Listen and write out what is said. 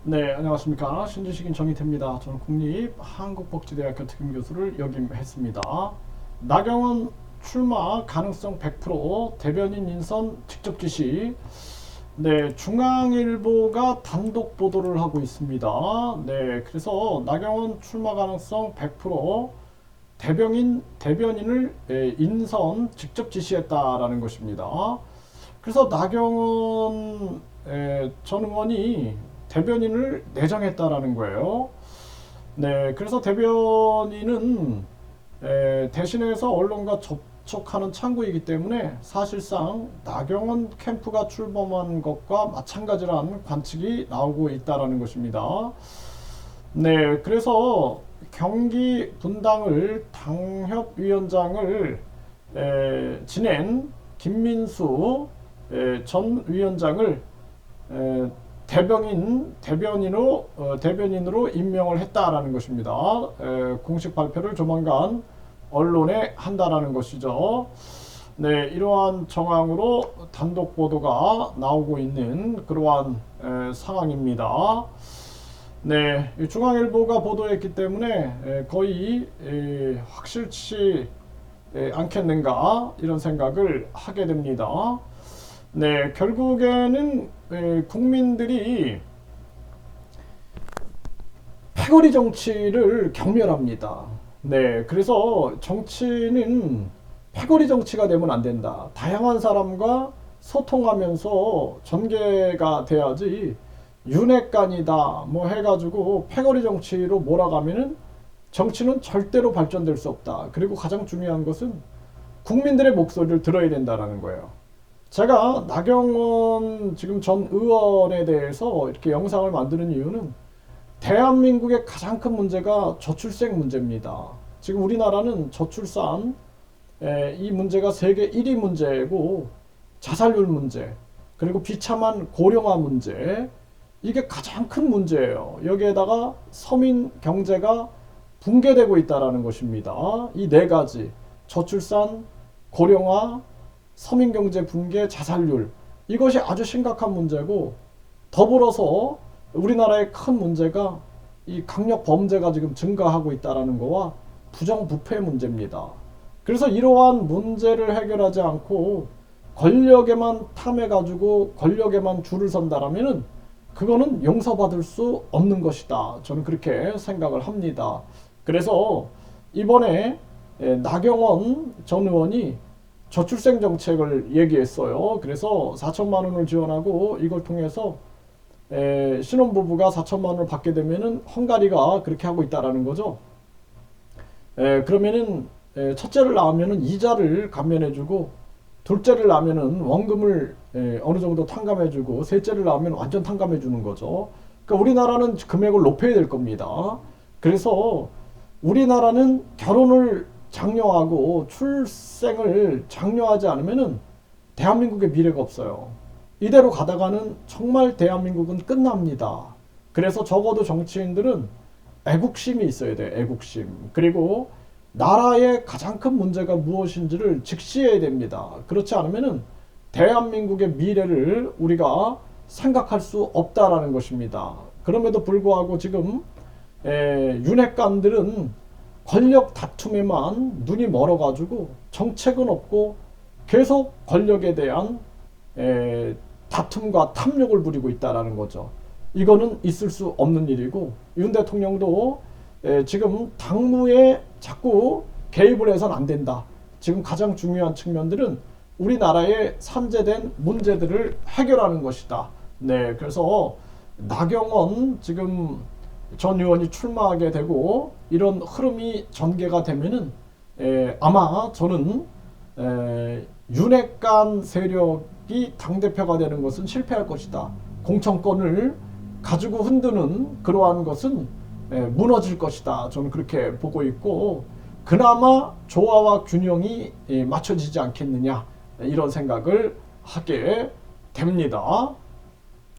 네, 안녕하십니까. 신주식인 정의태입니다. 저는 국립한국복지대학교 특임교수를 역임했습니다. 나경원 출마 가능성 100%, 대변인 인선 직접 지시. 네, 중앙일보가 단독 보도를 하고 있습니다. 네, 그래서 나경원 출마 가능성 100%, 대변인을 인선 직접 지시했다라는 것입니다. 그래서 나경원 전 의원이 대변인을 내정했다라는 거예요. 네, 그래서 대변인은 대신해서 언론과 접촉하는 창구이기 때문에 사실상 나경원 캠프가 출범한 것과 마찬가지라는 관측이 나오고 있다라는 것입니다. 네, 그래서 경기 분당을 당협위원장을 지낸 김민수 전 위원장을 대변인으로 임명을 했다라는 것입니다. 공식 발표를 조만간 언론에 한다라는 것이죠. 네, 이러한 정황으로 단독 보도가 나오고 있는 그러한 상황입니다. 네, 중앙일보가 보도했기 때문에 거의 확실치 않겠는가 이런 생각을 하게 됩니다. 네, 결국에는 국민들이 패거리 정치를 경멸합니다. 네, 그래서 정치는 패거리 정치가 되면 안 된다. 다양한 사람과 소통하면서 전개가 돼야지 윤핵관이다 뭐 해가지고 패거리 정치로 몰아가면은 정치는 절대로 발전될 수 없다. 그리고 가장 중요한 것은 국민들의 목소리를 들어야 된다라는 거예요. 제가 나경원 지금 전 의원에 대해서 이렇게 영상을 만드는 이유는 대한민국의 가장 큰 문제가 저출생 문제입니다. 지금 우리나라는 저출산 이 문제가 세계 1위 문제고, 자살률 문제, 그리고 비참한 고령화 문제, 이게 가장 큰 문제예요. 여기에다가 서민 경제가 붕괴되고 있다는 것입니다. 이 네 가지, 저출산, 고령화, 서민경제 붕괴, 자살률, 이것이 아주 심각한 문제고, 더불어서 우리나라의 큰 문제가 이 강력 범죄가 지금 증가하고 있다는 거와 부정부패 문제입니다. 그래서 이러한 문제를 해결하지 않고 권력에만 탐해가지고 권력에만 줄을 선다라면은 그거는 용서받을 수 없는 것이다. 저는 그렇게 생각을 합니다. 그래서 이번에 나경원 전 의원이 저출생 정책을 얘기했어요. 그래서 4천만 원을 지원하고 이걸 통해서 신혼부부가 4천만 원을 받게 되면은 헝가리가 그렇게 하고 있다라는 거죠. 그러면은 첫째를 낳으면은 이자를 감면해주고, 둘째를 낳으면은 원금을 어느 정도 탕감해주고, 셋째를 낳으면 완전 탕감해주는 거죠. 그러니까 우리나라는 금액을 높여야 될 겁니다. 그래서 우리나라는 결혼을 장려하고 출생을 장려하지 않으면은 대한민국의 미래가 없어요. 이대로 가다가는 정말 대한민국은 끝납니다. 그래서 적어도 정치인들은 애국심이 있어야 돼요. 애국심. 그리고 나라의 가장 큰 문제가 무엇인지를 직시해야 됩니다. 그렇지 않으면은 대한민국의 미래를 우리가 생각할 수 없다라는 것입니다. 그럼에도 불구하고 지금 윤핵관들은 권력 다툼에만 눈이 멀어가지고 정책은 없고 계속 권력에 대한 다툼과 탐욕을 부리고 있다는 거죠. 이거는 있을 수 없는 일이고, 윤 대통령도 지금 당무에 자꾸 개입을 해서는 안 된다. 지금 가장 중요한 측면들은 우리나라에 산재된 문제들을 해결하는 것이다. 네, 그래서 나경원 지금 전 의원이 출마하게 되고 이런 흐름이 전개가 되면은 아마 저는 윤핵관 세력이 당대표가 되는 것은 실패할 것이다. 공천권을 가지고 흔드는 그러한 것은 무너질 것이다. 저는 그렇게 보고 있고, 그나마 조화와 균형이 맞춰지지 않겠느냐 이런 생각을 하게 됩니다.